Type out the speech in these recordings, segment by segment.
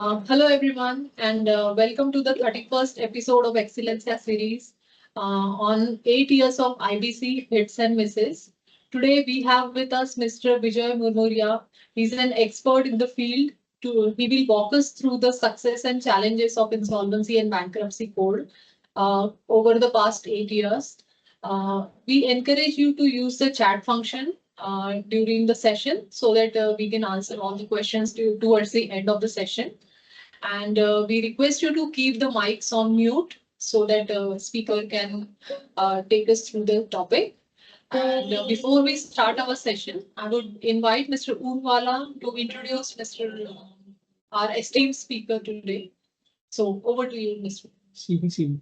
Hello everyone and welcome to the 31st episode of Excellencia series on 8 years of IBC hits and misses. Today we have with us Mr. Bijay Murmuria. He's an expert in the field. He will walk us through the success and challenges of Insolvency and Bankruptcy Code over the past 8 years. We encourage you to use the chat function during the session so that we can answer all the questions towards the end of the session. And we request you to keep the mics on mute so that speaker can take us through the topic. And before we start our session, I would invite Mr. Unwala to introduce our esteemed speaker today. So over to you, Mr. CBC.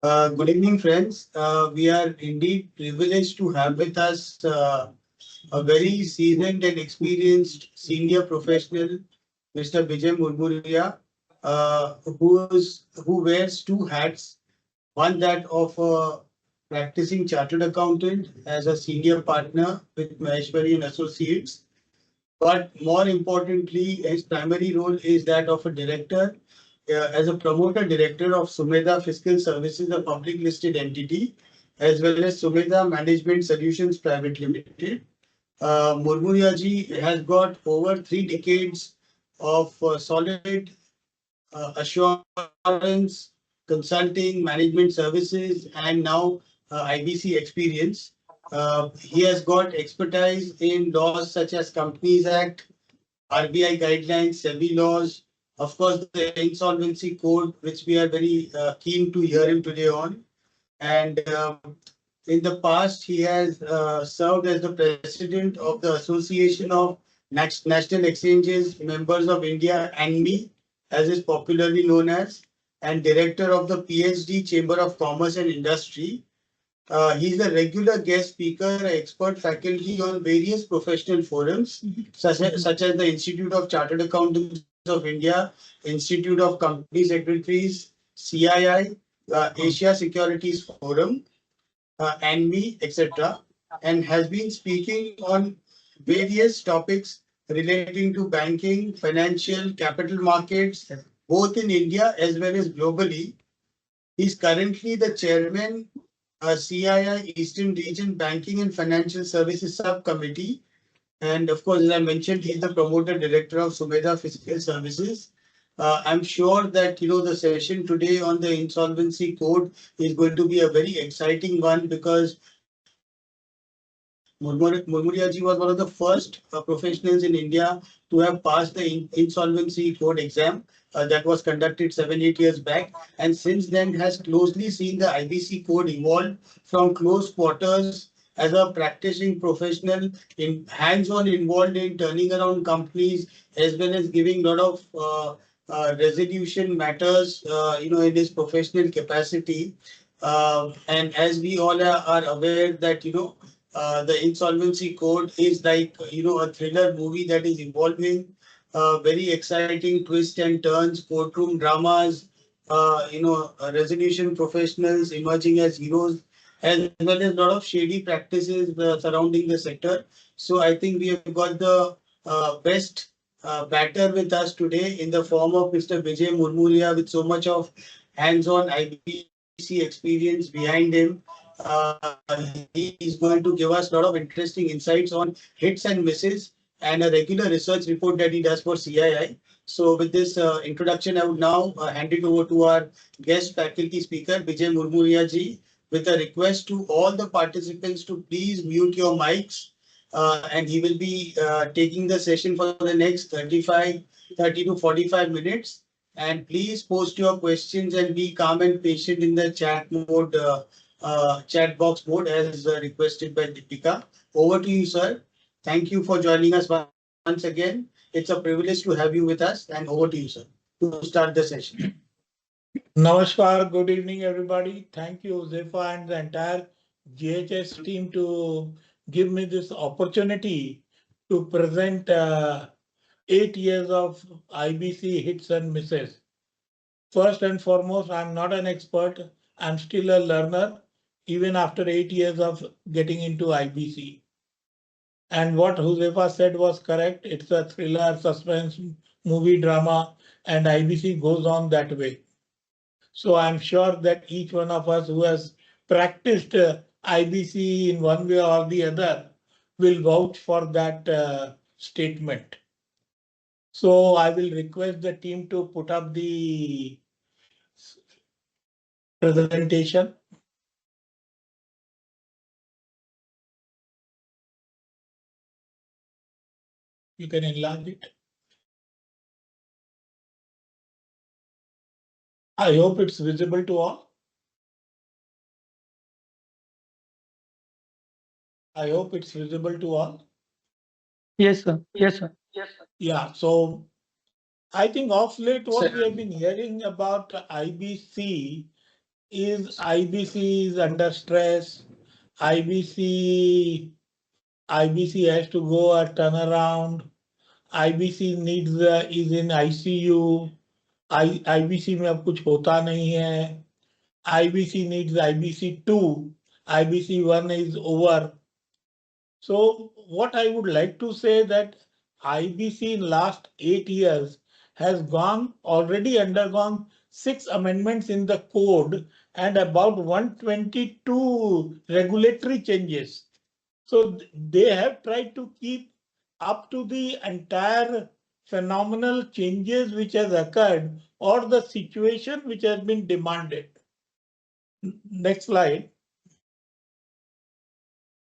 Good evening, friends. We are indeed privileged to have with us a very seasoned and experienced senior professional, Mr. Bijay Murmuria, who wears two hats. One that of a practicing chartered accountant as a senior partner with Maheshwari and Associates. But more importantly, his primary role is that of a director as a promoter director of Sumedha Fiscal Services, a public listed entity, as well as Sumedha Management Solutions Private Limited. Murmuria ji has got over 3 decades of solid assurance, consulting, management services, and now IBC experience. He has got expertise in laws such as Companies Act, RBI guidelines, SEBI laws, of course, the Insolvency Code, which we are very keen to hear him today on. And in the past, he has served as the president of the Association of National Exchanges Members of India, ANMI, as is popularly known as, and director of the PhD Chamber of Commerce and Industry. He's a regular guest speaker, expert faculty on various professional forums, such as the Institute of Chartered Accountants of India, Institute of Company Secretaries, CII, Asia Securities Forum, ANMI, etc., and has been speaking on various topics relating to banking, financial, capital markets, both in India as well as globally. He's currently the chairman, CII Eastern Region Banking and Financial Services Subcommittee. And of course, as I mentioned, he's the promoter director of Sumedha Fiscal Services. I'm sure that the session today on the Insolvency Code is going to be a very exciting one because Murmuria ji was one of the first professionals in India to have passed the Insolvency Code exam that was conducted 7-8 years back, and since then has closely seen the IBC code evolve from close quarters as a practicing professional in hands-on involved in turning around companies as well as giving a lot of resolution matters, in his professional capacity. And as we all are aware that, the Insolvency Code is like, a thriller movie that is evolving, very exciting twists and turns, courtroom dramas, resolution professionals emerging as heroes, as well as a lot of shady practices surrounding the sector. So I think we have got the best batter with us today in the form of Mr. Bijay Murmuria with so much of hands-on IBC experience behind him. He is going to give us a lot of interesting insights on hits and misses and a regular research report that he does for CII. So with this introduction, I would now hand it over to our guest faculty speaker, Bijay Murmuria ji, with a request to all the participants to please mute your mics. And he will be taking the session for the next 30 to 45 minutes. And please post your questions and be calm and patient in the chat mode, chat box mode as requested by Deepika. Over to you, sir. Thank you for joining us once again. It's a privilege to have you with us, and over to you, sir, to start the session. Namaskar, good evening, everybody. Thank you, Zefa and the entire JHS team to give me this opportunity to present 8 years of IBC hits and misses. First and foremost, I'm not an expert. I'm still a learner, even after 8 years of getting into IBC. And what Huzefa said was correct. It's a thriller, suspense, movie, drama, and IBC goes on that way. So I'm sure that each one of us who has practiced IBC in one way or the other will vouch for that statement. So I will request the team to put up the presentation. You can enlarge it. I hope it's visible to all. I hope it's visible to all. Yes, sir. Yes, sir. Yeah, so I think of late what we have been hearing about IBC is under stress. IBC has to go a turnaround. IBC needs is in ICU. IBC में अब कुछ होता नहीं है. IBC needs IBC 2. IBC 1 is over. So what I would like to say that IBC in last 8 years has already undergone 6 amendments in the code and about 122 regulatory changes. So they have tried to keep up to the entire phenomenal changes which has occurred or the situation which has been demanded. Next slide.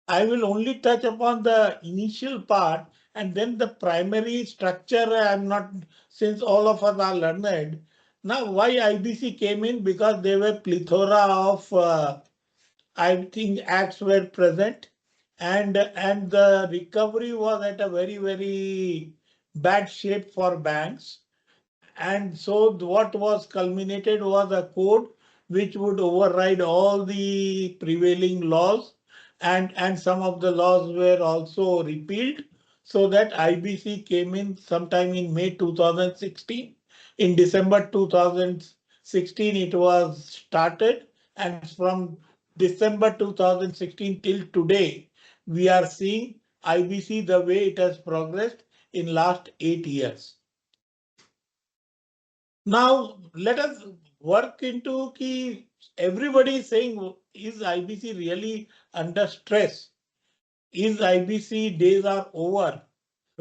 I will only touch upon the initial part and then the primary structure. I'm not, since all of us are learned. Now, why IBC came in? Because there were plethora of, I think, acts were present, and the recovery was at a very, very bad shape for banks. And so what was culminated was a code which would override all the prevailing laws, and some of the laws were also repealed, so that IBC came in sometime in May 2016. In December 2016, it was started, and from December 2016 till today, we are seeing IBC the way it has progressed in last 8 years. Now, let us work into key. Everybody is saying, is IBC really under stress? Is IBC days are over?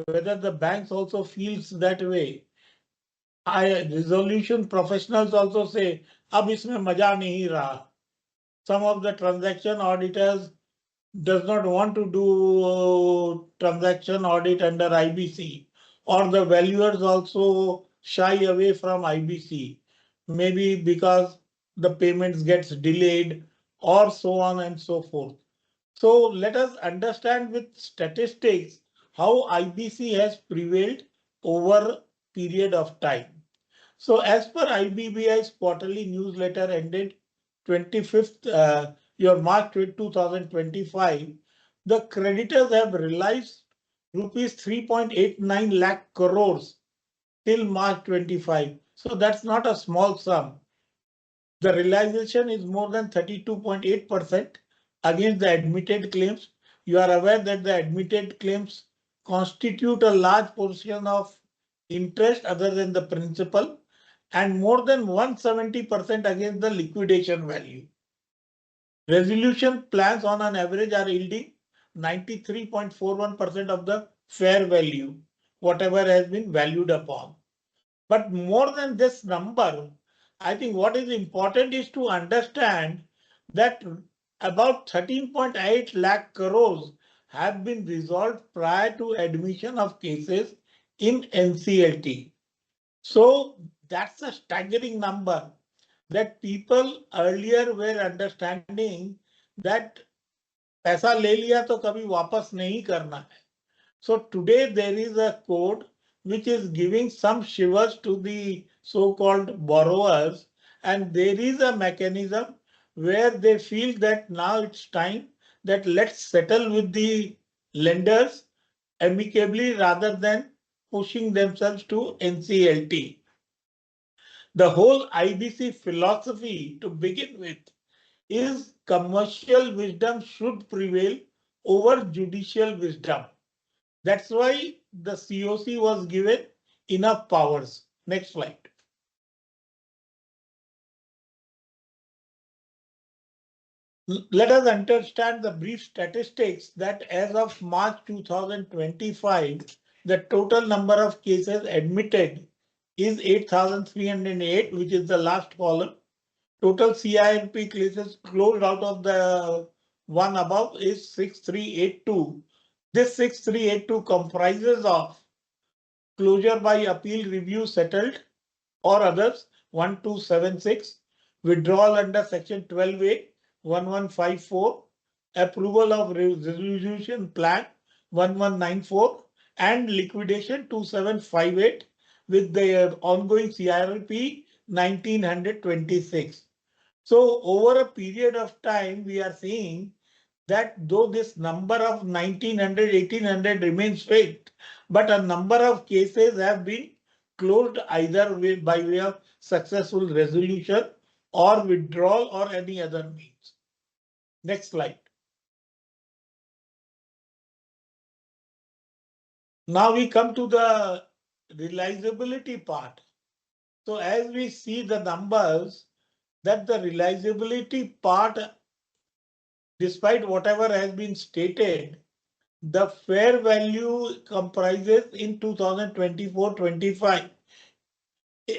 Whether the banks also feels that way. Resolution professionals also say, अब इसमें मजा नहीं रहा. Some of the transaction auditors does not want to do transaction audit under IBC, or the valuers also shy away from IBC, maybe because the payments gets delayed or so on and so forth. So let us understand with statistics how IBC has prevailed over period of time. So as per IBBI's quarterly newsletter ended 25th, your March 2025, the creditors have realized rupees 3.89 lakh crores till March 25. So that's not a small sum. The realization is more than 32.8% against the admitted claims. You are aware that the admitted claims constitute a large portion of interest other than the principal, and more than 170% against the liquidation value. Resolution plans on an average are yielding 93.41% of the fair value, whatever has been valued upon. But more than this number, I think what is important is to understand that about 13.8 lakh crores have been resolved prior to admission of cases in NCLT. So that's a staggering number that people earlier were understanding that पैसा ले लिया तो कभी वापस नहीं करना है. So today there is a code which is giving some shivers to the so-called borrowers, and there is a mechanism where they feel that now it's time that let's settle with the lenders amicably rather than pushing themselves to NCLT. The whole IBC philosophy to begin with is commercial wisdom should prevail over judicial wisdom. That's why the COC was given enough powers. Next slide. Let us understand the brief statistics that as of March 2025, the total number of cases admitted is 8,308, which is the last column. Total CIMP cases closed out of the one above is 6382. This 6382 comprises of closure by appeal, review, settled or others 1276, withdrawal under section 12A 1154, approval of resolution plan 1194, and liquidation 2758 with the ongoing CRP 1926. So over a period of time, we are seeing that though this number of 1900, 1800 remains fixed, but a number of cases have been closed either by way of successful resolution or withdrawal or any other means. Next slide. Now we come to the realizability part. So as we see the numbers, that the realizability part, despite whatever has been stated, the fair value comprises in 2024-25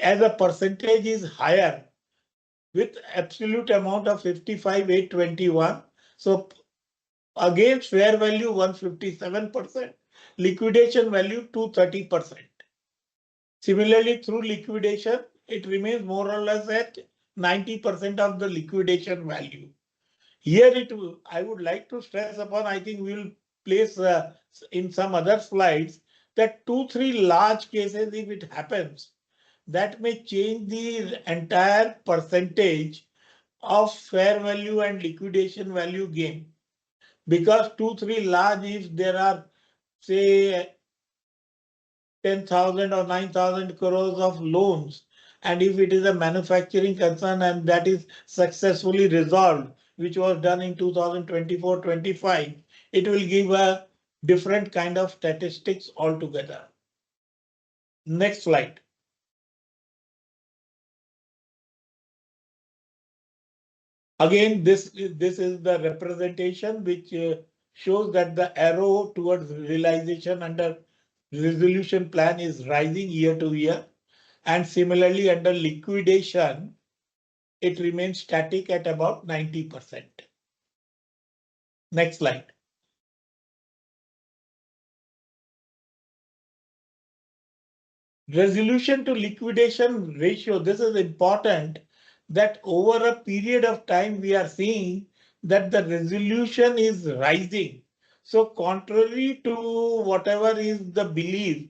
as a percentage is higher with absolute amount of 55,821. So against fair value 157%, liquidation value 230%. Similarly, through liquidation, it remains more or less at 90% of the liquidation value. Here I would like to stress upon, I think we will place in some other slides, that 2-3 large cases, if it happens, that may change the entire percentage of fair value and liquidation value gain. Because 2-3 large, if there are say 10,000 or 9,000 crores of loans, and if it is a manufacturing concern and that is successfully resolved, which was done in 2024-25, it will give a different kind of statistics altogether. Next slide. Again, this is the representation which shows that the arrow towards realization under resolution plan is rising year to year. And similarly, under liquidation, it remains static at about 90%. Next slide. Resolution to liquidation ratio. This is important that over a period of time, we are seeing that the resolution is rising. So contrary to whatever is the belief,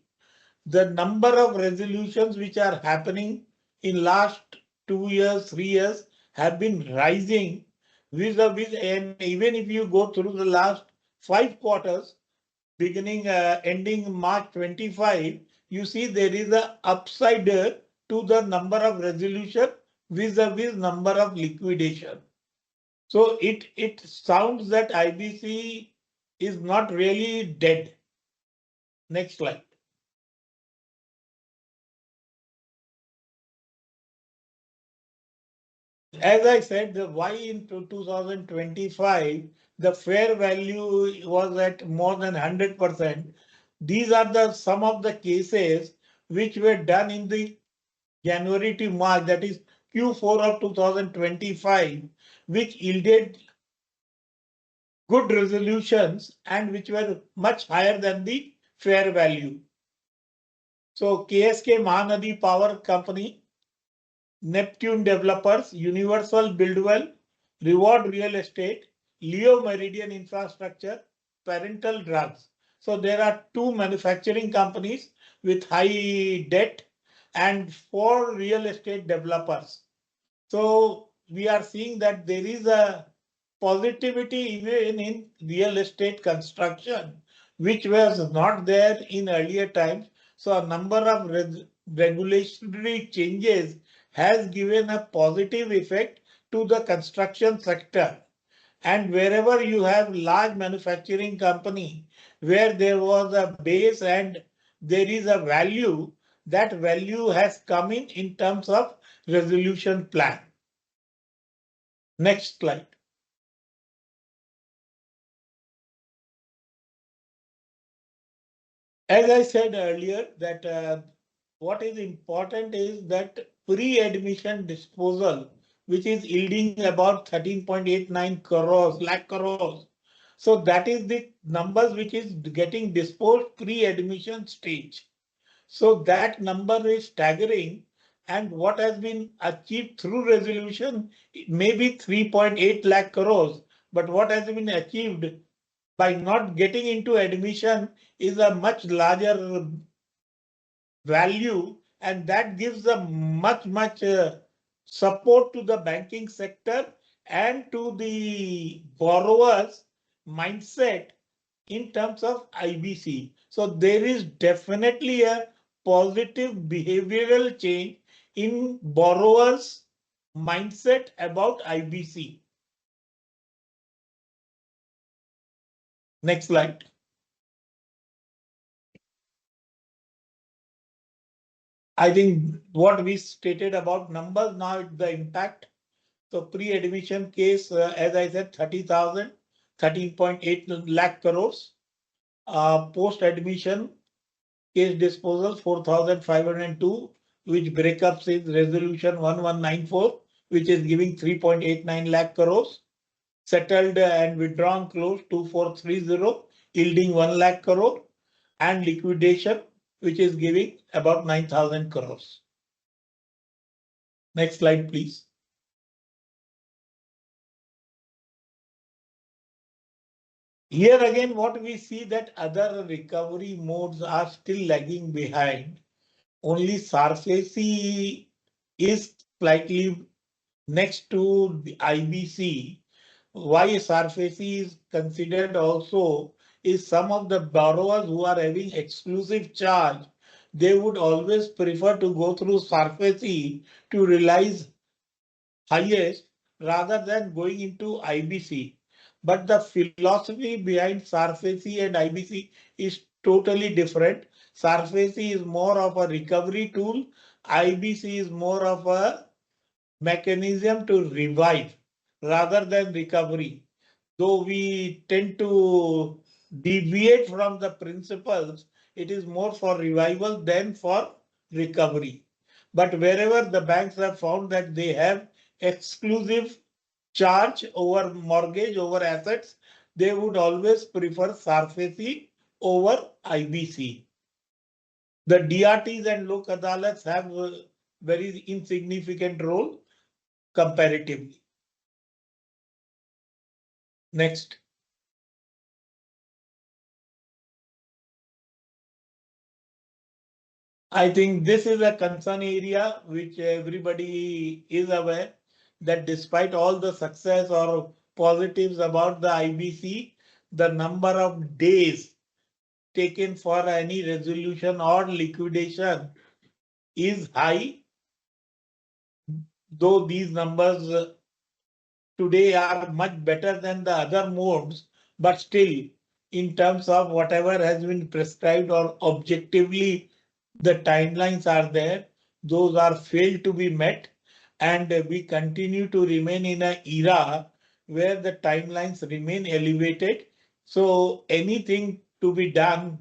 the number of resolutions which are happening in last 2 years, 3 years have been rising vis-a-vis, and even if you go through the last 5 quarters, beginning ending March 25, you see there is a upside to the number of resolution vis-a-vis number of liquidation. So it sounds that IBC is not really dead. Next slide. As I said, the why in 2025, the fair value was at more than 100%. These are the some of the cases which were done in the January to March, that is Q4 of 2025, which yielded good resolutions and which were much higher than the fair value. So KSK Mahanadi Power Company, Neptune Developers, Universal Buildwell, Reward Real Estate, Leo Meridian Infrastructure, Parental Drugs. So there are 2 manufacturing companies with high debt and 4 real estate developers. So we are seeing that there is a positivity even in real estate construction, which was not there in earlier times. So a number of regulatory changes has given a positive effect to the construction sector. And wherever you have large manufacturing company where there was a base and there is a value. That value has come in terms of resolution plan. Next slide. As I said earlier, that what is important is that pre-admission disposal, which is yielding about 13.89 crores, lakh crores. So that is the numbers which is getting disposed pre-admission stage. So that number is staggering, and what has been achieved through resolution may be 3.8 lakh crores, but what has been achieved by not getting into admission is a much larger value, and that gives a much support to the banking sector and to the borrowers mindset in terms of IBC. So there is definitely a positive behavioral change in borrowers mindset about IBC. Next slide. I think what we stated about numbers, now the impact. So pre-admission case, as I said, 30,000, 13.8 lakh crores. Post-admission case disposal, 4,502, which breakups is resolution 1194, which is giving 3.89 lakh crores. Settled and withdrawn close 2430, yielding 1 lakh crore. And liquidation, which is giving about 9,000 crores. Next slide, please. Here again, what we see that other recovery modes are still lagging behind. Only SARFAESI is slightly next to the IBC. Why SARFAESI is considered also is some of the borrowers who are having exclusive charge, they would always prefer to go through SARFAESI to realize highest rather than going into IBC. But the philosophy behind SARFAESI and IBC is totally different. SARFAESI is more of a recovery tool. IBC is more of a mechanism to revive rather than recovery. Though we tend to deviate from the principles, it is more for revival than for recovery. But wherever the banks have found that they have exclusive charge over mortgage, over assets, they would always prefer SARFAESI over IBC. The DRTs and Lok Adalats have a very insignificant role comparatively. Next. I think this is a concern area which everybody is aware that despite all the success or positives about the IBC, the number of days taken for any resolution or liquidation is high, though these numbers today are much better than the other modes, but still in terms of whatever has been prescribed or objectively the timelines are there, those are failed to be met, and we continue to remain in an era where the timelines remain elevated. So anything to be done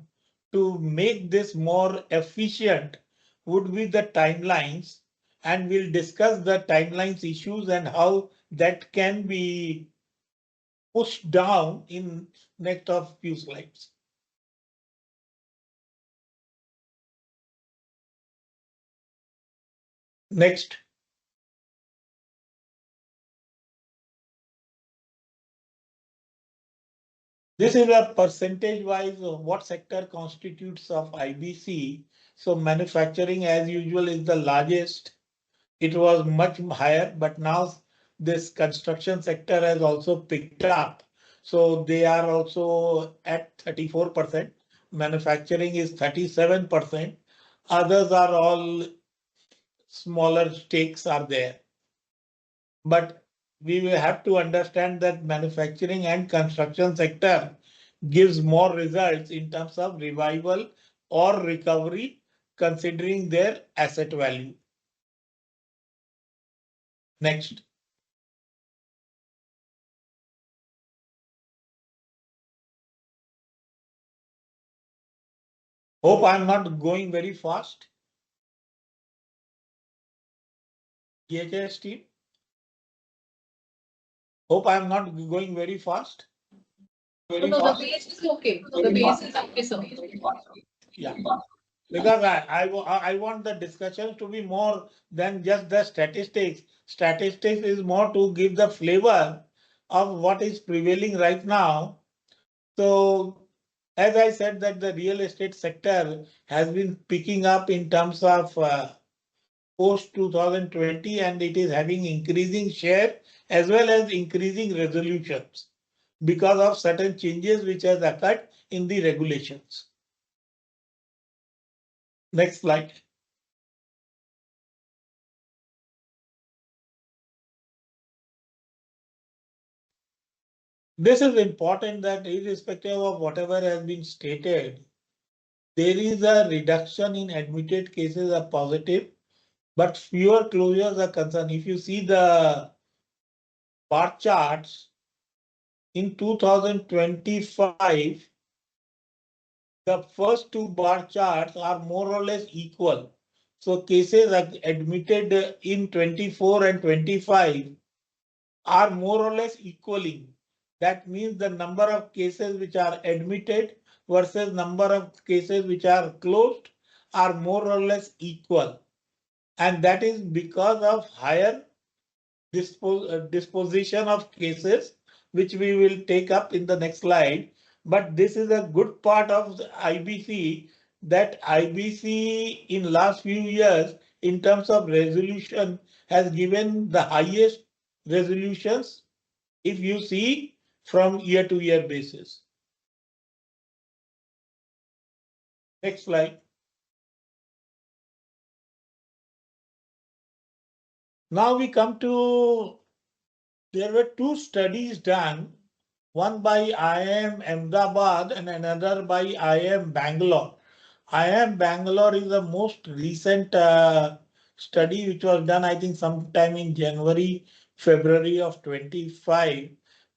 to make this more efficient would be the timelines, and we'll discuss the timelines issues and how that can be pushed down in next of few slides. Next. This is a percentage wise of what sector constitutes of IBC. So manufacturing as usual is the largest. It was much higher, but now this construction sector has also picked up. So they are also at 34%. Manufacturing is 37%. Others are all smaller stakes are there. But we will have to understand that manufacturing and construction sector, gives more results in terms of revival or recovery, considering their asset value. Next. Hope I'm not going very fast. JHS team. Hope I'm not going very fast. No, no, the base is okay. The base is okay, sir. Yeah. Because I want the discussion to be more than just the statistics. Statistics is more to give the flavor of what is prevailing right now. So as I said that the real estate sector has been picking up in terms of post 2020, and it is having increasing share as well as increasing resolutions because of certain changes which has occurred in the regulations. Next slide. This is important that irrespective of whatever has been stated, there is a reduction in admitted cases are positive, but fewer closures are concerned. If you see the bar charts in 2025, the first two bar charts are more or less equal. So cases admitted in 24 and 25 are more or less equaling. That means the number of cases which are admitted versus number of cases which are closed are more or less equal. And that is because of higher disposition of cases, which we will take up in the next slide. But this is a good part of the IBC, that IBC in last few years in terms of resolution has given the highest resolutions if you see from year to year basis. Next slide. Now we come to, there were two studies done, one by IIM Ahmedabad and another by IIM Bangalore. IIM Bangalore is the most recent study which was done, I think, sometime in January, February of 25.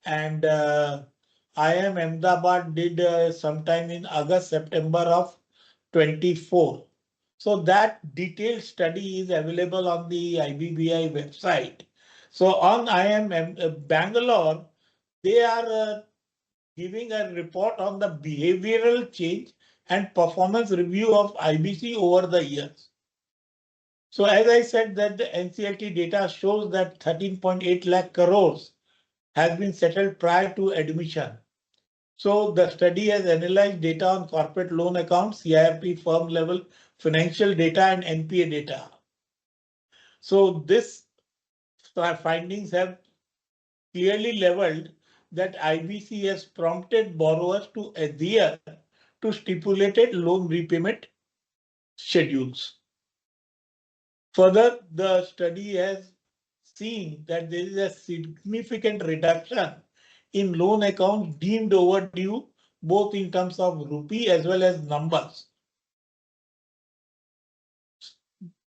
And IIM Ahmedabad did sometime in August, September of 24. So that detailed study is available on the IBBI website. So on IIM Bangalore, they are giving a report on the behavioral change and performance review of IBC over the years. So as I said that the NCLT data shows that 13.8 lakh crores has been settled prior to admission. So the study has analyzed data on corporate loan accounts, CIRP firm level financial data and NPA data. So this findings have clearly leveled that IBC has prompted borrowers to adhere to stipulated loan repayment schedules. Further, the study has seen that there is a significant reduction in loan accounts deemed overdue, both in terms of rupee as well as numbers.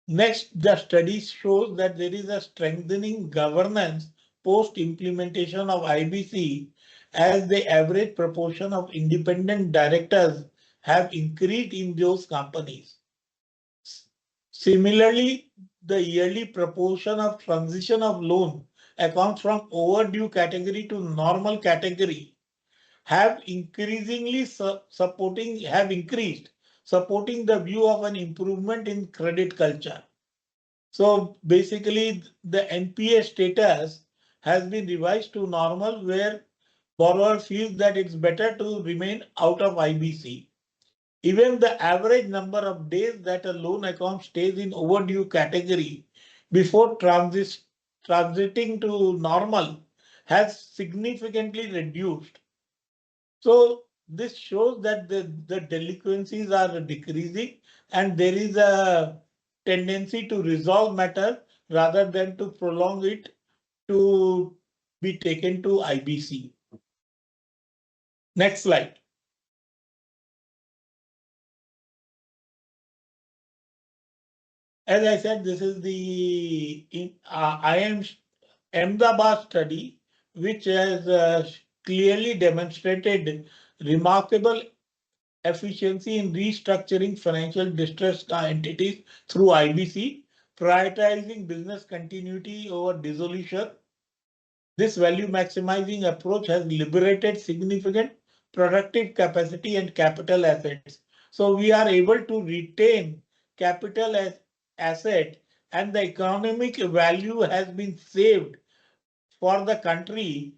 Next, the study shows that there is a strengthening governance post implementation of IBC, as the average proportion of independent directors have increased in those companies. Similarly, the yearly proportion of transition of loan accounts from overdue category to normal category have increasingly increased, supporting the view of an improvement in credit culture. So basically, the NPA status has been revised to normal, where borrower feels that it's better to remain out of IBC. Even the average number of days that a loan account stays in overdue category before transiting to normal has significantly reduced. So this shows that the delinquencies are decreasing and there is a tendency to resolve matter rather than to prolong it to be taken to IBC. Next slide. as I said, this is the IM Ahmedabad study, which has clearly demonstrated remarkable efficiency in restructuring financial distressed entities through IBC, prioritizing business continuity over dissolution. This value maximizing approach has liberated significant productive capacity and capital assets. So we are able to retain capital as asset, and the economic value has been saved for the country.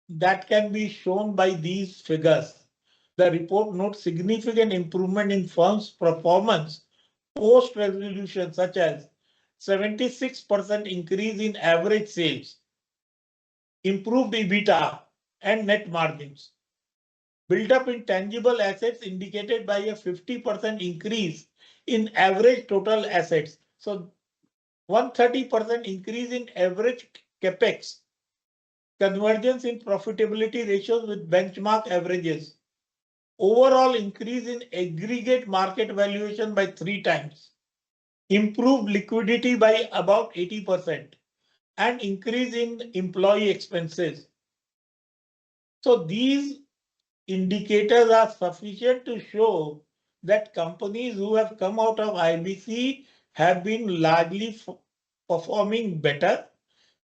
That can be shown by these figures. The report notes significant improvement in firms' performance post-resolution, such as 76% increase in average sales, improved EBITDA and net margins, built up in tangible assets indicated by a 50% increase in average total assets. So 130% increase in average capex, convergence in profitability ratios with benchmark averages, overall increase in aggregate market valuation by 3 times, improved liquidity by about 80%, and increase in employee expenses. So these indicators are sufficient to show that companies who have come out of IBC have been largely performing better.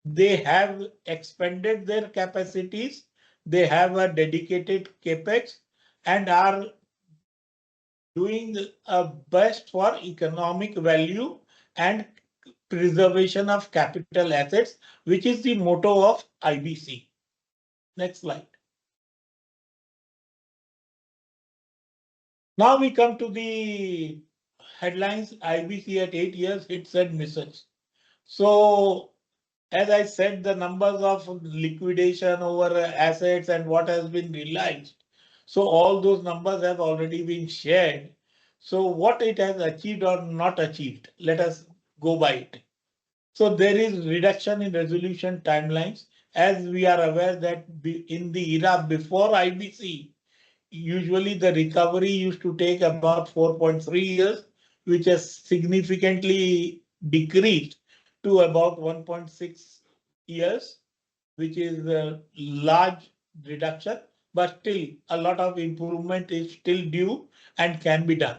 They have expanded their capacities. They have a dedicated capex and are doing a best for economic value and preservation of capital assets, which is the motto of IBC. Next slide. Now we come to the headlines. IBC at 8 years, hits and misses. So as I said, the numbers of liquidation over assets and what has been realized. So all those numbers have already been shared. So what it has achieved or not achieved, let us go by it. So there is reduction in resolution timelines. As we are aware that in the era before IBC, usually the recovery used to take about 4.3 years, which has significantly decreased to about 1.6 years, which is a large reduction, but still a lot of improvement is still due and can be done.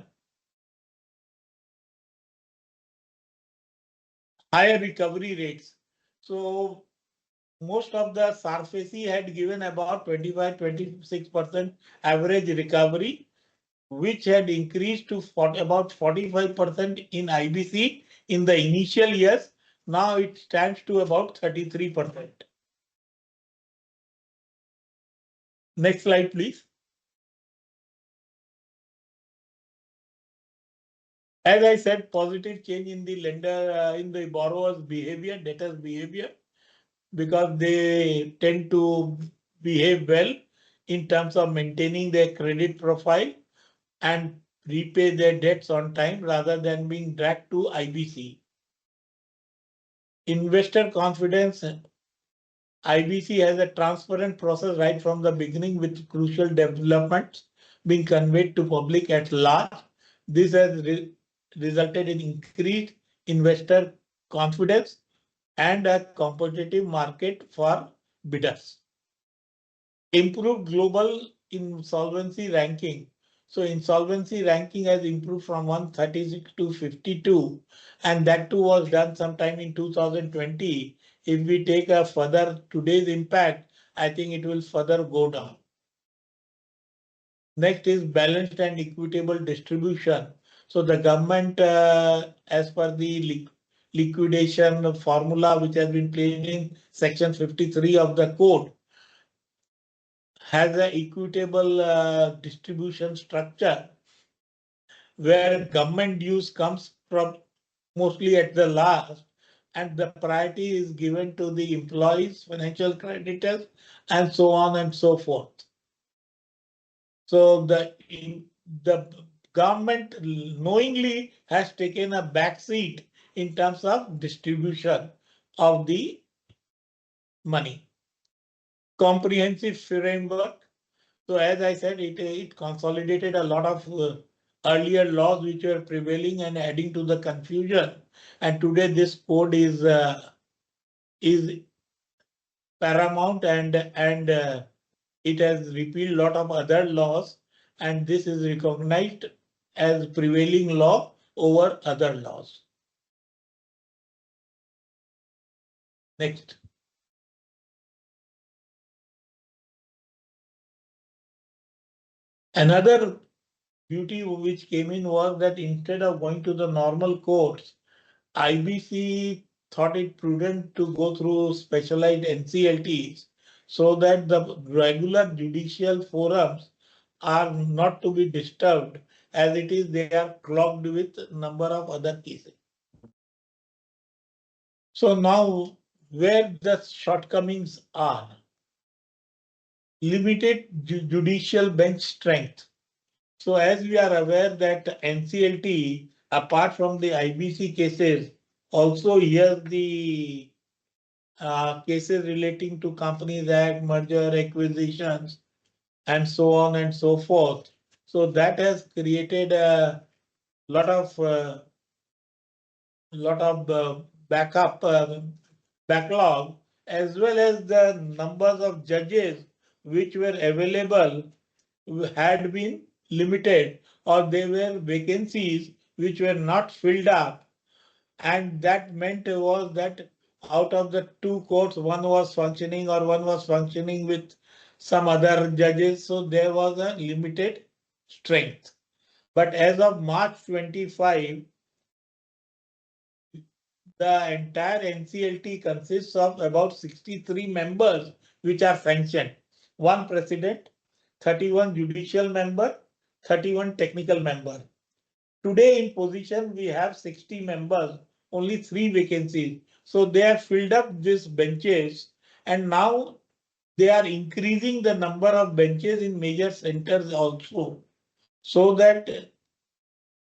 Higher recovery rates. So most of the SARFAESI had given about 25-26% average recovery, which had increased to about 45% in IBC in the initial years. Now it stands to about 33%. Next slide, please. As I said, positive change in the lender, in the borrower's behavior, debtor's behavior, because they tend to behave well in terms of maintaining their credit profile and repay their debts on time rather than being dragged to IBC. Investor confidence. IBC has a transparent process right from the beginning with crucial developments being conveyed to public at large. This has resulted in increased investor confidence and a competitive market for bidders. Improved global insolvency ranking. So insolvency ranking has improved from 136 to 52, and that too was done sometime in 2020. If we take a further today's impact, I think it will further go down. Next is balanced and equitable distribution. So the government, as per the liquidation formula which has been placed in section 53 of the code, has an equitable distribution structure where government dues comes from mostly at the last, and the priority is given to the employees, financial creditors, and so on and so forth. So the government knowingly has taken a back seat in terms of distribution of the money. Comprehensive framework. So as I said, it consolidated a lot of earlier laws which were prevailing and adding to the confusion. And today this code is paramount, and it has repealed a lot of other laws, and this is recognized as prevailing law over other laws. Next. Another beauty which came in was that instead of going to the normal courts, IBC thought it prudent to go through specialized NCLTs so that the regular judicial forums are not to be disturbed, as it is they are clogged with number of other cases. So now where the shortcomings are: limited judicial bench strength. So as we are aware that NCLT, apart from the IBC cases, also hears the cases relating to Companies Act, merger, acquisitions, and so on and so forth. So that has created a lot of backlog, as well as the numbers of judges which were available had been limited, or there were vacancies which were not filled up. And that meant was that out of the two courts, one was functioning or one was functioning with some other judges. So there was a limited strength. But as of March 25, the entire NCLT consists of about 63 members which are sanctioned. One president, 31 judicial member, 31 technical member. Today in position, we have 60 members, only 3 vacancies. So they have filled up these benches, and now they are increasing the number of benches in major centers also, so that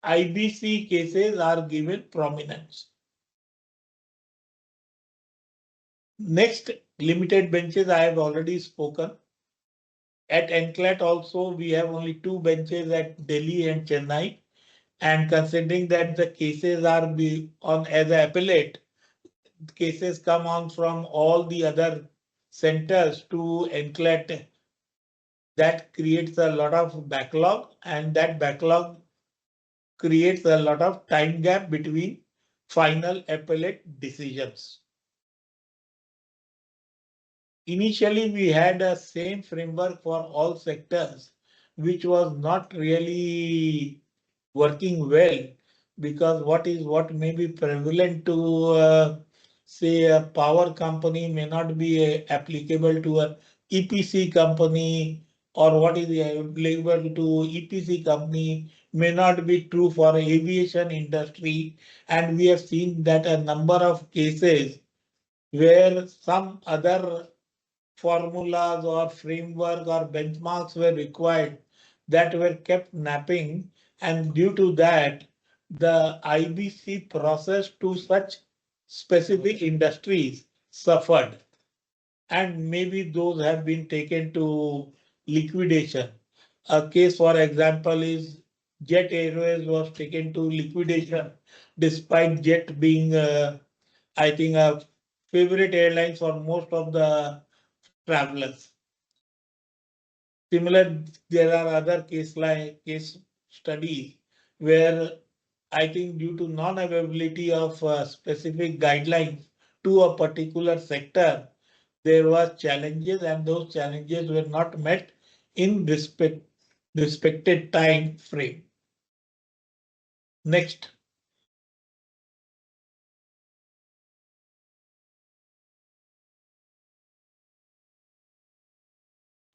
IBC cases are given prominence. Next, limited benches I have already spoken. At NCLAT also, we have only 2 benches at Delhi and Chennai. And considering that the cases are on as an appellate, cases come on from all the other centers to NCLAT, that creates a lot of backlog, and that backlog creates a lot of time gap between final appellate decisions. Initially, we had a same framework for all sectors, which was not really working well, because what may be prevalent to say a power company may not be applicable to a EPC company, or what is applicable to EPC company may not be true for aviation industry. And we have seen that a number of cases where some other formulas or framework or benchmarks were required that were kept napping, and due to that the IBC process to such specific industries suffered, and maybe those have been taken to liquidation. A case, for example, is Jet Airways was taken to liquidation despite Jet being I think a favorite airline for most of the travelers. Similar, there are other case studies where I think due to non-availability of specific guidelines to a particular sector, there was challenges, and those challenges were not met in respected time frame. Next.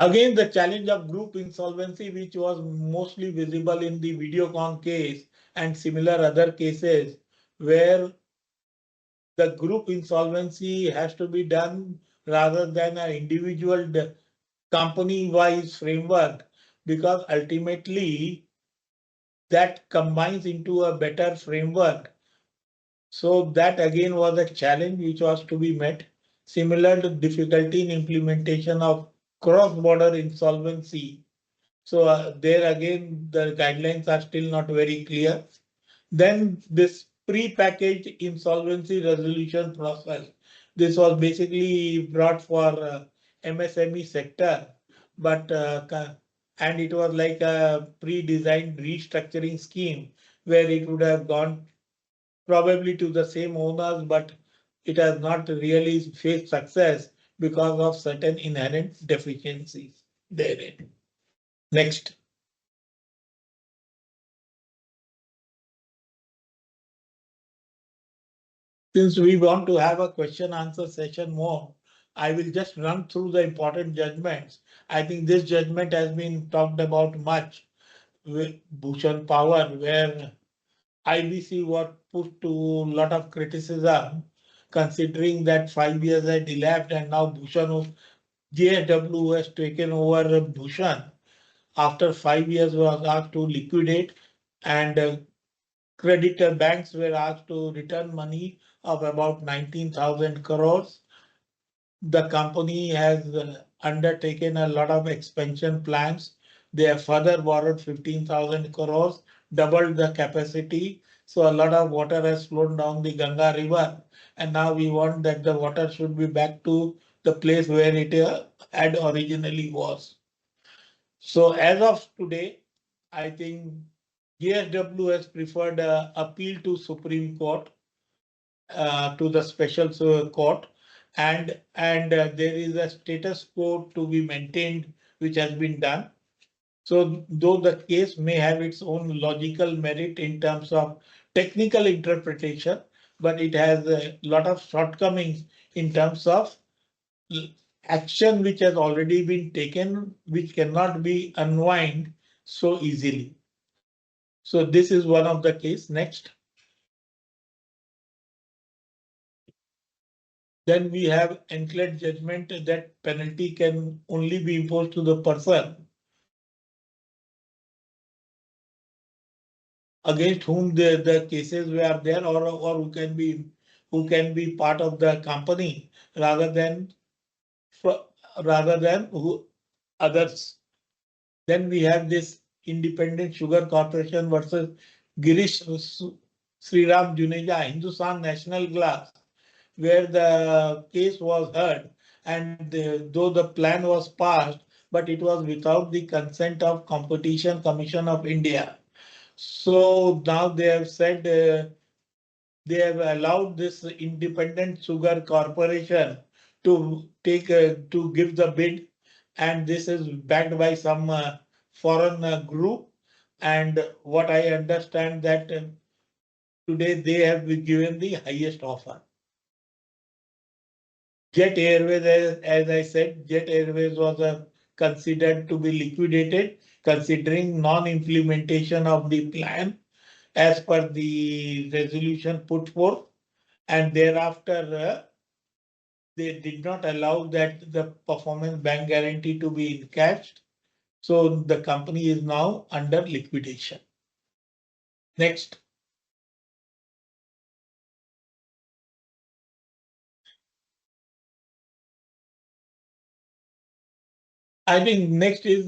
Again, the challenge of group insolvency, which was mostly visible in the Videocon case and similar other cases, where the group insolvency has to be done rather than an individual company-wise framework, because ultimately that combines into a better framework. So that again was a challenge which was to be met. Similar to difficulty in implementation of cross-border insolvency, So there again, the guidelines are still not very clear. Then this pre-packaged insolvency resolution process. This was basically brought for MSME sector, but and it was like a pre-designed restructuring scheme where it would have gone probably to the same owners, but it has not really faced success because of certain inherent deficiencies therein. Next. Since we want to have a question answer session more, I will just run through the important judgments. I think this judgment has been talked about much with Bhushan Power, where IBC was put to a lot of criticism, considering that 5 years had elapsed and now JSW has taken over Bhushan. After 5 years was asked to liquidate, and creditor banks were asked to return money of about 19,000 crores. The company has undertaken a lot of expansion plans. They have further borrowed 15,000 crores, doubled the capacity. So a lot of water has flown down the Ganga River. And now we want that the water should be back to the place where it had originally was. So as of today, I think JSW has preferred appeal to Supreme Court, to the special court, and there is a status quo to be maintained, which has been done. So though the case may have its own logical merit in terms of technical interpretation, but it has a lot of shortcomings in terms of action which has already been taken, which cannot be unwind so easily. So this is one of the case. Next. Then we have enclave judgment that penalty can only be imposed to the person against whom the cases were there, or who can be part of the company rather than who others. Then we have this Independent Sugar Corporation versus Girish Sriram Juneja, Hindustan National Glass, where the case was heard, and though the plan was passed, but it was without the consent of Competition Commission of India. So now they have said they have allowed this Independent Sugar Corporation to to give the bid, and this is backed by some foreign group. And what I understand that today they have been given the highest offer. Jet Airways, as I said, Jet Airways was considered to be liquidated, considering non-implementation of the plan as per the resolution put forth, and thereafter they did not allow that the performance bank guarantee to be encashed. So the company is now under liquidation. Next. I think next is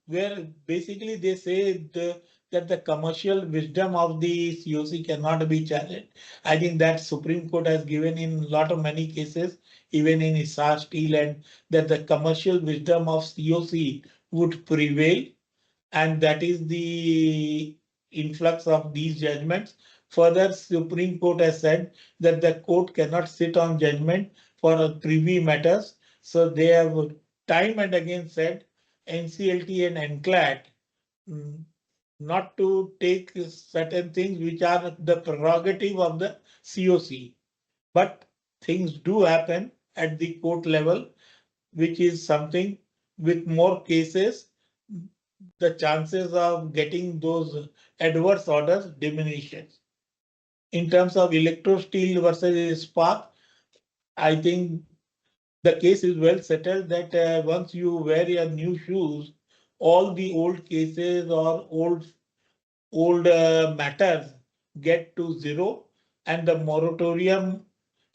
where basically they say that the commercial wisdom of the COC cannot be challenged. I think that Supreme Court has given in a lot of many cases, even in Isar Steel, and that the commercial wisdom of COC would prevail, and that is the influx of these judgments. Further, Supreme Court has said that the court cannot sit on judgment for privy matters. So they have time and again said NCLT and NCLAT not to take certain things which are the prerogative of the COC. But things do happen at the court level, which is something with more cases, the chances of getting those adverse orders diminishes. In terms of Electro Steel versus Spark, I think the case is well settled that once you wear your new shoes, all the old cases or old matters get to zero, and the moratorium,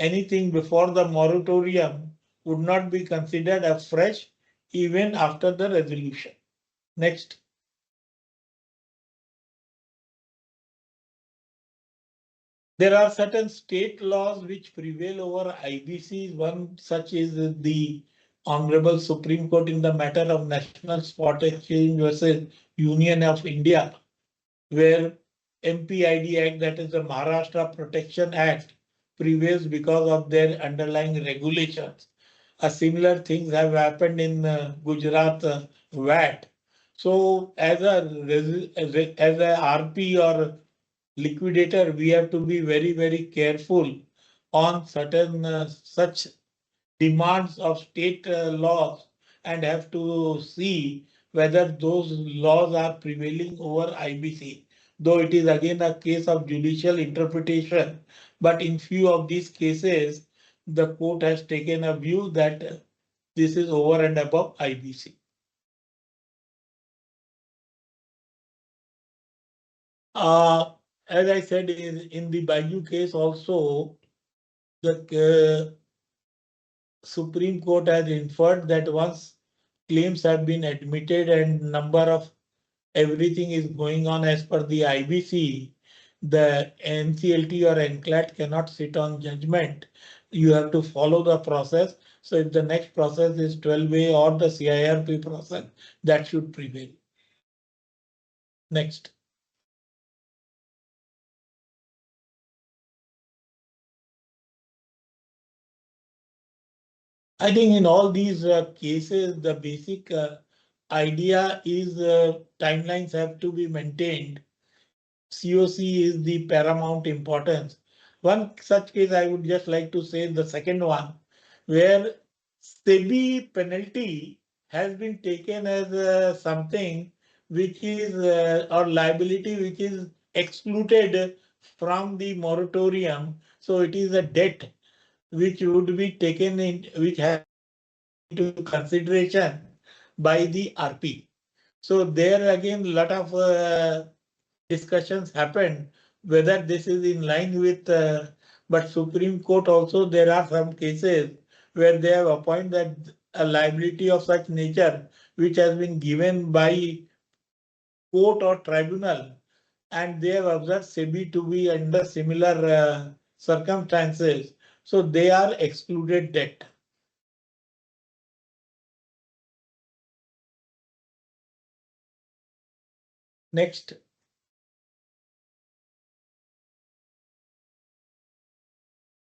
anything before the moratorium would not be considered afresh even after the resolution. Next. There are certain state laws which prevail over IBC. One such is the Honorable Supreme Court in the matter of National Spot Exchange versus Union of India, where MPID Act, that is the Maharashtra Protection Act, prevails because of their underlying regulations. A similar things have happened in Gujarat VAT. So as a RP or liquidator, we have to be very, very careful on certain such demands of state laws and have to see whether those laws are prevailing over IBC. Though it is again a case of judicial interpretation, but in few of these cases, the court has taken a view that this is over and above IBC. As I said, in the Bijay case also, the Supreme Court has inferred that once claims have been admitted and number of everything is going on as per the IBC, the NCLT or NCLAT cannot sit on judgment. You have to follow the process. So if the next process is 12A or the CIRP process, that should prevail. Next. I think in all these cases, the basic idea is timelines have to be maintained. COC is the paramount importance. One such case I would just like to say the second one, where SEBI penalty has been taken as something which is or liability which is excluded from the moratorium. So it is a debt which would be taken in, which has into consideration by the RP. So there again, lot of discussions happened whether this is in line with, but Supreme Court also there are some cases where they have appointed that a liability of such nature which has been given by court or tribunal, and they have observed SEBI to be under similar circumstances. So they are excluded debt. Next.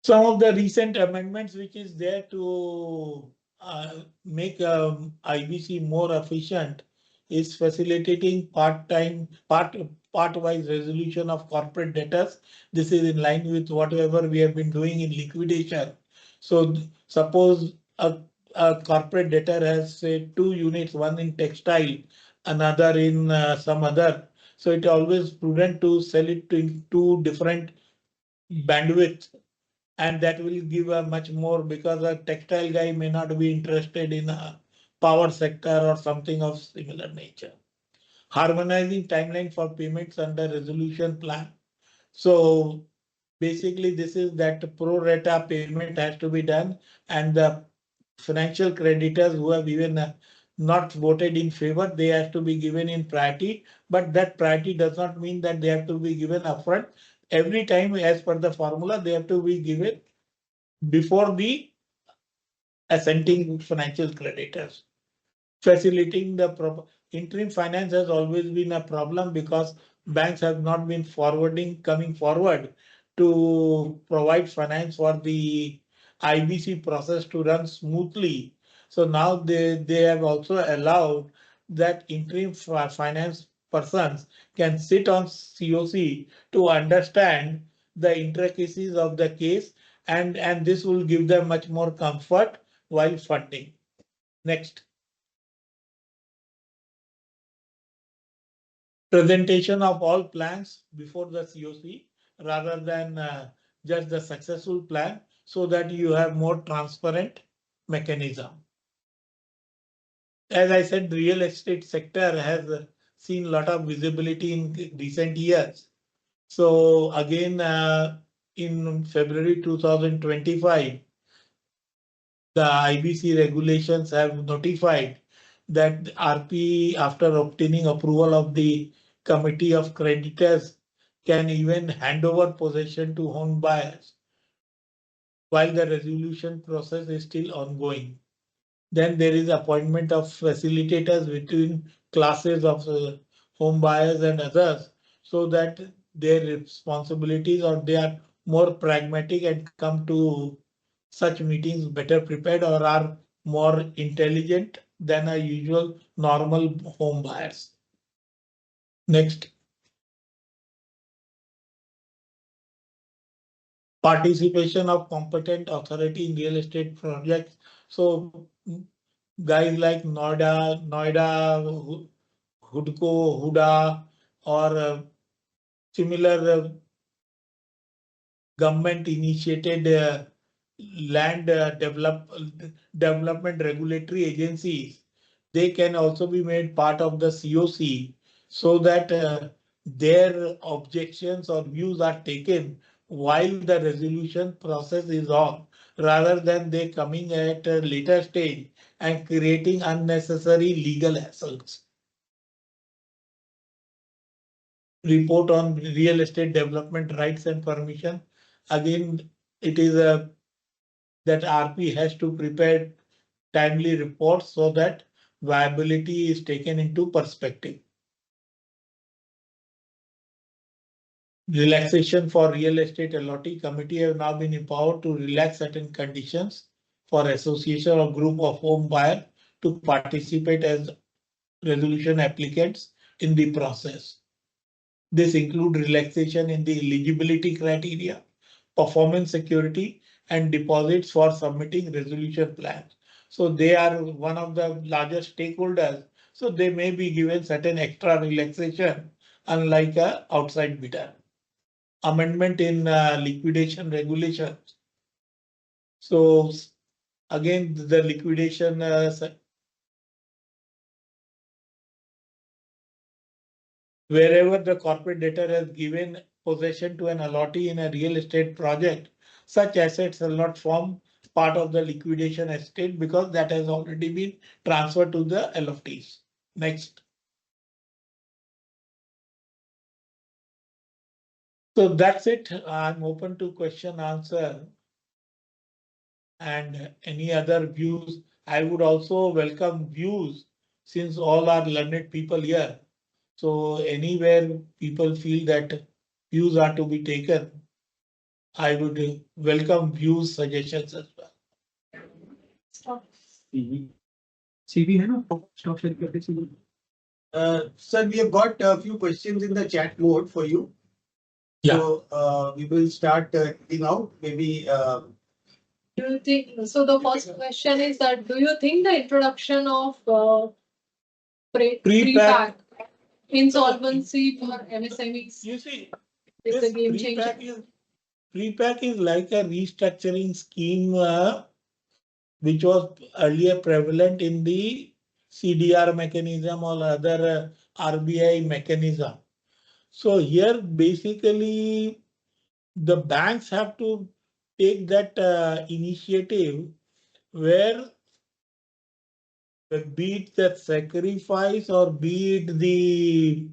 Some of the recent amendments which is there to make IBC more efficient is facilitating part-wise resolution of corporate debtors. This is in line with whatever we have been doing in liquidation. So suppose a corporate debtor has say 2 units, one in textile, another in some other. So it always prudent to sell it to 2 different bandwidth, and that will give a much more, because a textile guy may not be interested in a power sector or something of similar nature. Harmonizing timeline for payments under resolution plan. So basically this is that pro rata payment has to be done, and the financial creditors who have even not voted in favor, they have to be given in priority, but that priority does not mean that they have to be given upfront. Every time as per the formula, they have to be given before the assenting financial creditors. Facilitating the interim finance has always been a problem because banks have not been coming forward to provide finance for the IBC process to run smoothly. So now they have also allowed that interim finance persons can sit on COC to understand the intricacies of the case, and this will give them much more comfort while funding. Next. Presentation of all plans before the COC rather than just the successful plan, so that you have more transparent mechanism. As I said, real estate sector has seen a lot of visibility in recent years. So again, in February 2025, the IBC regulations have notified that RP, after obtaining approval of the committee of creditors, can even hand over possession to home buyers while the resolution process is still ongoing. Then there is appointment of facilitators between classes of home buyers and others, so that their responsibilities or they are more pragmatic and come to such meetings better prepared or are more intelligent than a usual normal home buyers. Next. Participation of competent authority in real estate projects. So guys like Noida, Hudco, Huda, or similar government initiated land development regulatory agencies, they can also be made part of the COC so that their objections or views are taken while the resolution process is on, rather than they coming at a later stage and creating unnecessary legal hassles. Report on real estate development rights and permission. Again, it is that RP has to prepare timely reports so that viability is taken into perspective. Relaxation for real estate allotee committee have now been empowered to relax certain conditions for association or group of home buyer to participate as resolution applicants in the process. This includes relaxation in the eligibility criteria, performance security, and deposits for submitting resolution plans. So they are one of the largest stakeholders. So they may be given certain extra relaxation, unlike a outside bidder. Amendment in liquidation regulations. So again, the liquidation wherever the corporate debtor has given possession to an allotee in a real estate project, such assets will not form part of the liquidation estate because that has already been transferred to the LFTs. Next. So that's it. I'm open to question answer and any other views. I would also welcome views since all are learned people here. So anywhere people feel that views are to be taken, I would welcome views, suggestions as well. CV है ना stock share करके CV. Sir, we have got a few questions in the chat mode for you. Yeah. So we will start reading out. Maybe. Do you think so? The first question is that do you think the introduction of pre-pack insolvency for MSMEs You see, is a game changer? pre-pack is like a restructuring scheme which was earlier prevalent in the CDR mechanism or other RBI mechanism. So here basically the banks have to take that initiative where be it that sacrifice or be it the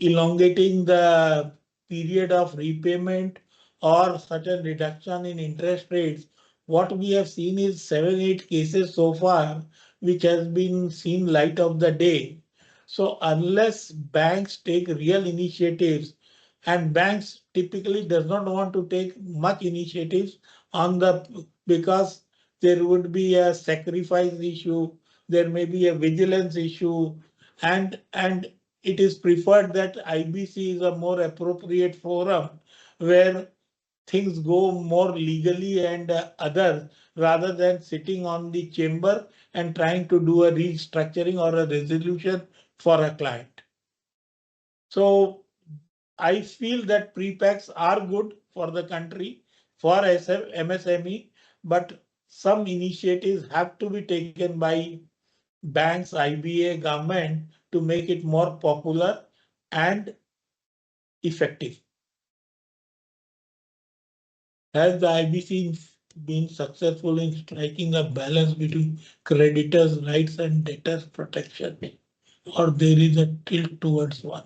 elongating the period of repayment or certain reduction in interest rates. What we have seen is 7-8 cases so far, which has been seen light of the day. So unless banks take real initiatives, and banks typically does not want to take much initiatives on the because there would be a sacrifice issue, there may be a vigilance issue, and it is preferred that IBC is a more appropriate forum where things go more legally and others rather than sitting on the chamber and trying to do a restructuring or a resolution for a client. So I feel that prepacks are good for the country, for MSME, but some initiatives have to be taken by banks, IBA, government to make it more popular and effective. Has the IBC been successful in striking a balance between creditors' rights and debtors' protection, or there is a tilt towards one?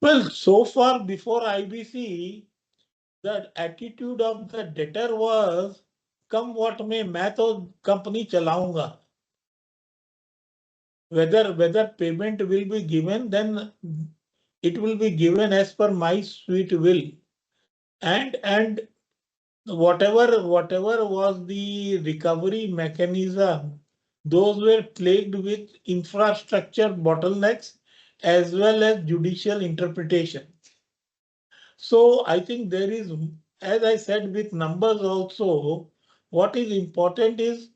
Well, so far before IBC, the attitude of the debtor was, come what may, मैं तो company चलाऊंगा. Whether payment will be given, then it will be given as per my sweet will. And whatever was the recovery mechanism, those were plagued with infrastructure bottlenecks as well as judicial interpretation. So I think there is, as I said, with numbers also, what is important is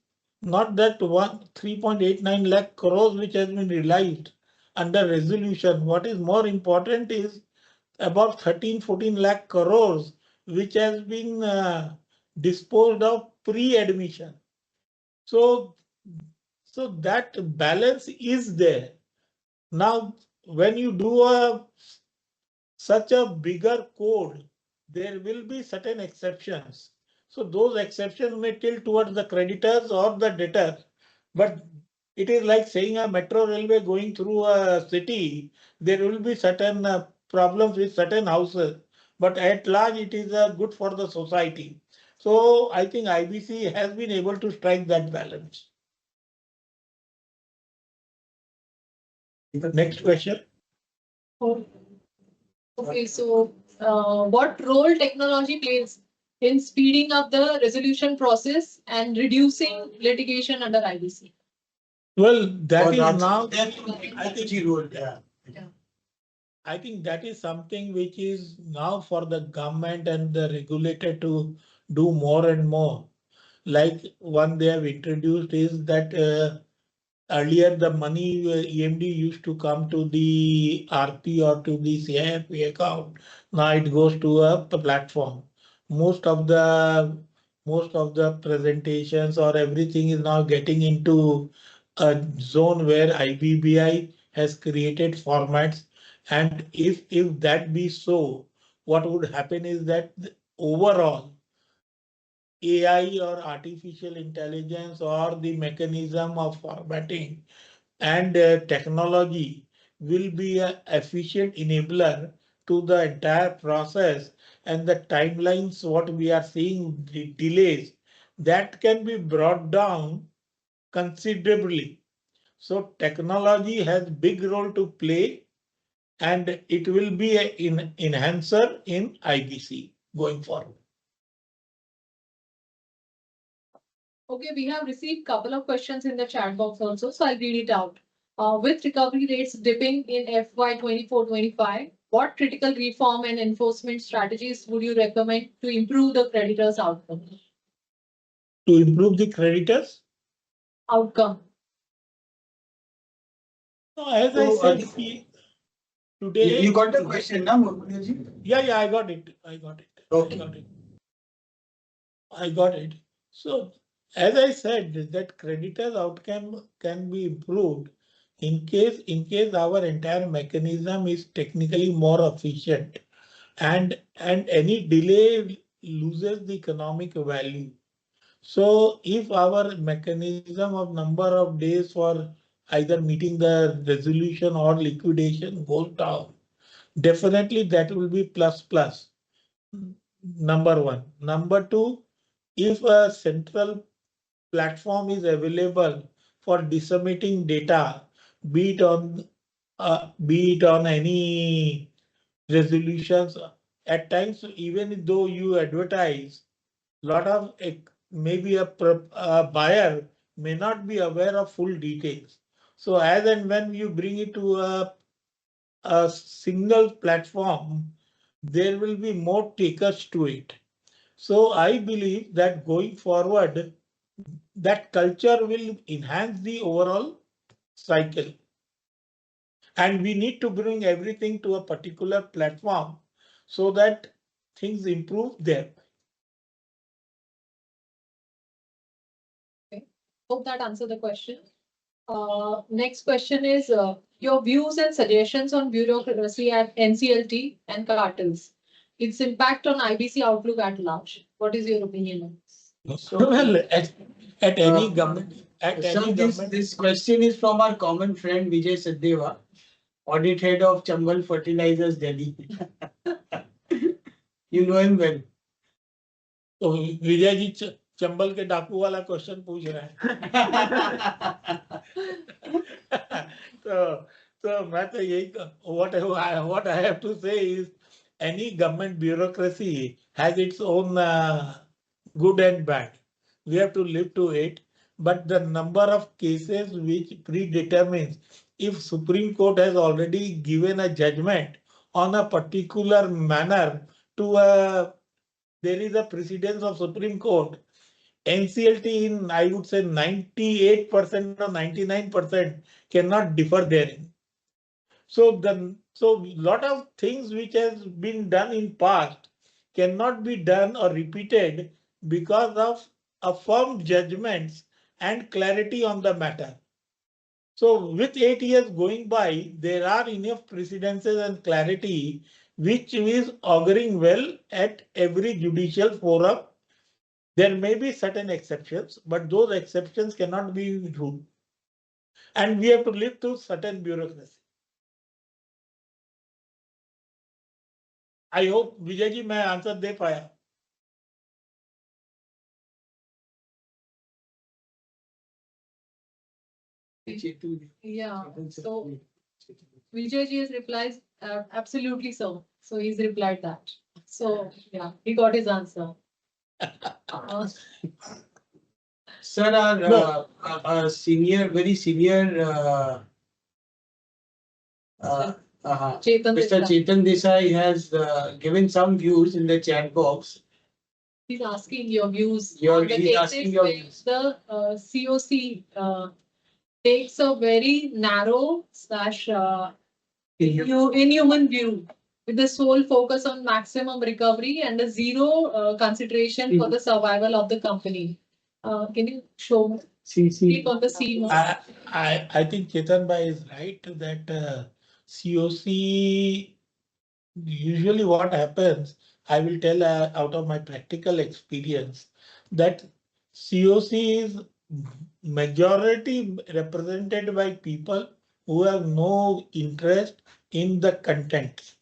not that 3.89 lakh crores which has been realized under resolution. What is more important is about 13-14 lakh crores which has been disposed of pre-admission. So that balance is there. Now, when you do such a bigger code, there will be certain exceptions. So those exceptions may tilt towards the creditors or the debtors. But it is like saying a metro railway going through a city, there will be certain problems with certain houses. But at large, it is good for the society. So I think IBC has been able to strike that balance. Next question. Okay, so what role technology plays in speeding up the resolution process and reducing litigation under IBC? Well, that is now, I think he wrote, yeah. I think that is something which is now for the government and the regulator to do more and more. Like one they have introduced is that earlier the money EMD used to come to the RP or to the CIFP account. Now it goes to a platform. Most of the presentations or everything is now getting into a zone where IBBI has created formats. And if that be so, what would happen is that overall AI or artificial intelligence or the mechanism of formatting and technology will be an efficient enabler to the entire process, and the timelines what we are seeing, the delays, that can be brought down considerably. So technology has big role to play, and it will be an enhancer in IBC going forward. Okay, we have received a couple of questions in the chat box also, so I'll read it out. With recovery rates dipping in FY 24-25, what critical reform and enforcement strategies would you recommend to improve the creditors' outcome? To improve the creditors' outcome? So as I said, today you got the question now, Murmuria ji? Yeah, I got it. Okay. I got it. So as I said, that creditors' outcome can be improved in case our entire mechanism is technically more efficient, and any delay loses the economic value. So if our mechanism of number of days for either meeting the resolution or liquidation goes down, definitely that will be plus. Number one. Number two, if a central platform is available for disseminating data, be it on any resolutions, at times even though you advertise, lot of maybe a buyer may not be aware of full details. So as and when you bring it to a single platform, there will be more takers to it. So I believe that going forward, that culture will enhance the overall cycle. And we need to bring everything to a particular platform so that things improve there. Okay. Hope that answered the question. Next question is your views and suggestions on bureaucracy at NCLT and cartels. its impact on IBC outlook at large. What is your opinion on this? So, Well, at any Uh, government, at Sir, any this, government, this question is from our common friend Vijay Sadeva, audit head of Chambal Fertilizers, Delhi. You know him well. तो विजय जी चंबल के डाकू वाला question पूछ रहे हैं. तो मैं तो यही what I have to say is any government bureaucracy has its own good and bad. We have to live to it. But the number of cases which predetermines if Supreme Court has already given a judgment on a particular manner to a there is a precedence of Supreme Court. NCLT in, I would say 98% or 99% cannot differ therein. So lot of things which has been done in past cannot be done or repeated because of a firm judgments and clarity on the matter. So with 8 years going by, there are enough precedences and clarity which is auguring well at every judicial forum. There may be certain exceptions, but those exceptions cannot be rule. And we have to live through certain bureaucracy. I hope Vijay ji मैं answer दे पाया. Yeah. So Vijay ji has replied absolutely so. So he's replied that. So yeah, he got his answer. Sir, our senior, very senior Chetan Mr. Desai. Chetan Desai has given some views in the chat box. He's asking your views Your- on the he's asking cases your where views. the COC takes a very narrow slash inhuman view with the sole focus on maximum recovery and a zero consideration for the survival of the company. Can you show speak on the C more? I think Chetan Bhai is right that COC usually what happens, I will tell out of my practical experience that COC is majority represented by people who have no interest in the content.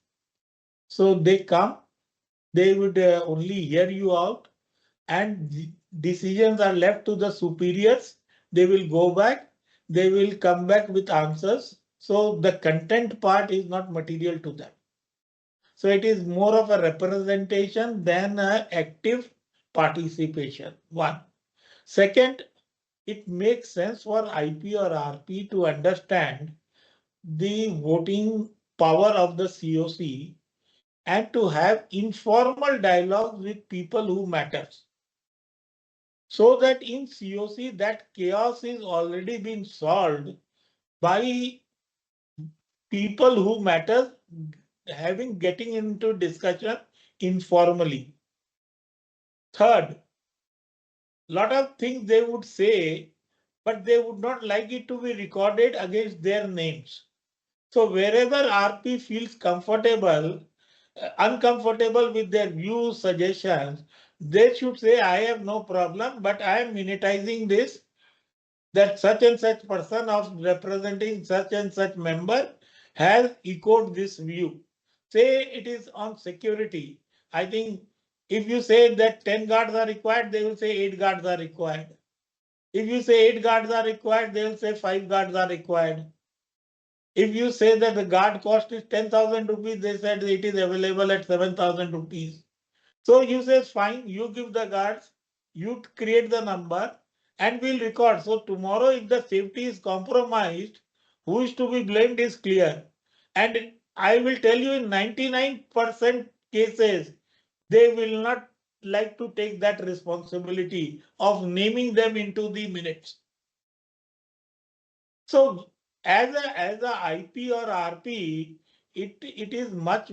So they come, they would only hear you out and decisions are left to the superiors. They will go back, they will come back with answers. So the content part is not material to them. So it is more of a representation than an active participation. One. Second, it makes sense for IP or RP to understand the voting power of the COC and to have informal dialogue with people who matters. So that in COC that chaos is already been solved by people who matter getting into discussion informally. Third, lot of things they would say, but they would not like it to be recorded against their names. So wherever RP feels comfortable, uncomfortable with their views, suggestions, they should say, I have no problem, but I am minutizing this, that such and such person of representing such and such member has echoed this view. Say it is on security. I think if you say that 10 guards are required, they will say 8 guards are required. If you say 8 guards are required, they will say 5 guards are required. If you say that the guard cost is 10,000 rupees, they said it is available at 7,000 rupees. So you say fine, you give the guards, you create the number and we'll record. So tomorrow if the safety is compromised, who is to be blamed is clear. And I will tell you in 99% cases, they will not like to take that responsibility of naming them into the minutes. So as a IP or RP, it is much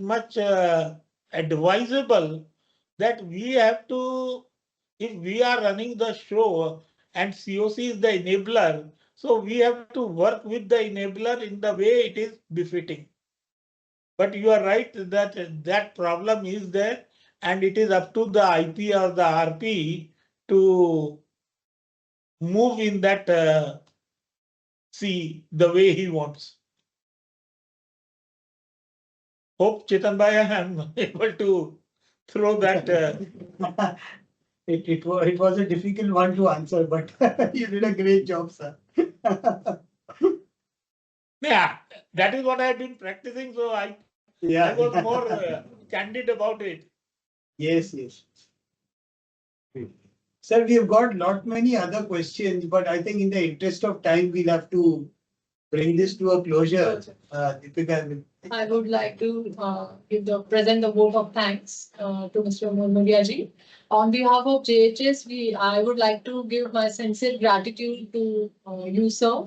advisable that we have to, if we are running the show and COC is the enabler, so we have to work with the enabler in the way it is befitting. But you are right that that problem is there, and it is up to the IP or the RP to move in that sea the way he wants. Hope Chetan Bhai I am able to throw that. It was a difficult one to answer, but you did a great job, sir. Yeah, that is what I have been practicing. So I was more candid about it. Yes, yes. Sir, we have got lot many other questions, but I think in the interest of time, we'll have to bring this to a closure. Deepika, I would like to present the vote of thanks to Mr. Murmuria ji. On behalf of JHS, I would like to give my sincere gratitude to you, sir,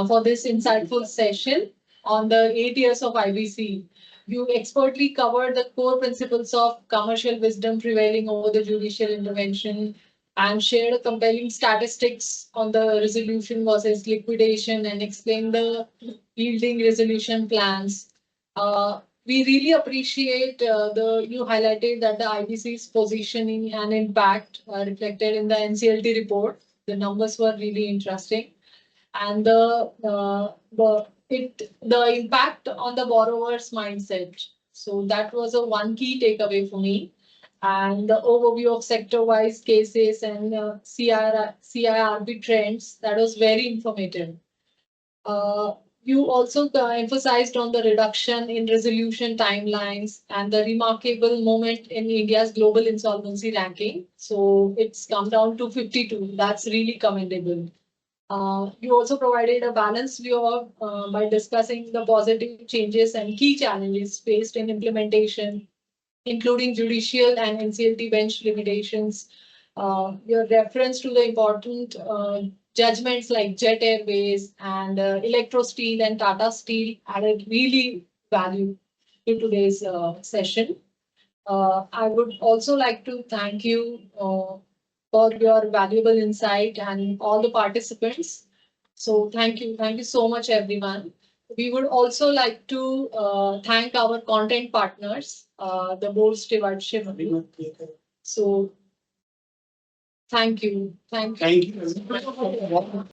for this insightful session on the 8 years of IBC. You expertly covered the core principles of commercial wisdom prevailing over the judicial intervention and shared compelling statistics on the resolution versus liquidation and explained the yielding resolution plans. We really appreciate the you highlighted that the IBC's positioning and impact reflected in the NCLT report. The numbers were really interesting, and the impact on the borrower's mindset. So that was a one key takeaway for me. And the overview of sector-wise cases and CIRB trends, that was very informative. You also emphasized on the reduction in resolution timelines and the remarkable moment in India's global insolvency ranking. So it's come down to 52. That's really commendable. You also provided a balanced view of by discussing the positive changes and key challenges faced in implementation, including judicial and NCLT bench limitations. Your reference to the important judgments like Jet Airways and Electro Steel and Tata Steel added really value to today's session. I would also like to thank you for your valuable insight and all the participants. So thank you. Thank you so much, everyone. We would also like to thank our content partners, the board stewardship. So thank you. Thank you. thank you.